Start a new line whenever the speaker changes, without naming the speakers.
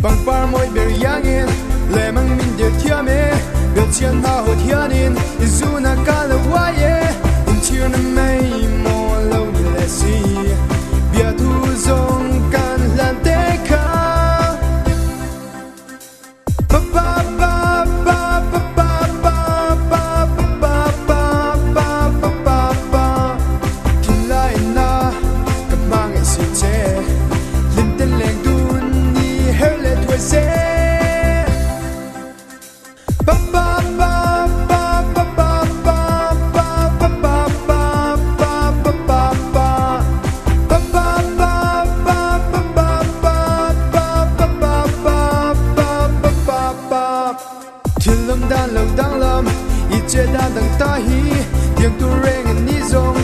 bằng par môi bề yangin lệ mang min để thia me để chiên ha hồ thianin izuna kala waye in chiên mây mò lâu ni lệ si bia thu zong kan lan te kha pa pa pa pa pa pa pa pa pa pa pa pa pa kin lai na ka mang ai si che lim ten leng dun ni her le thoi se dan lâu đang lâm ít chế đan đằng ta hi tiếng tu reng ni zong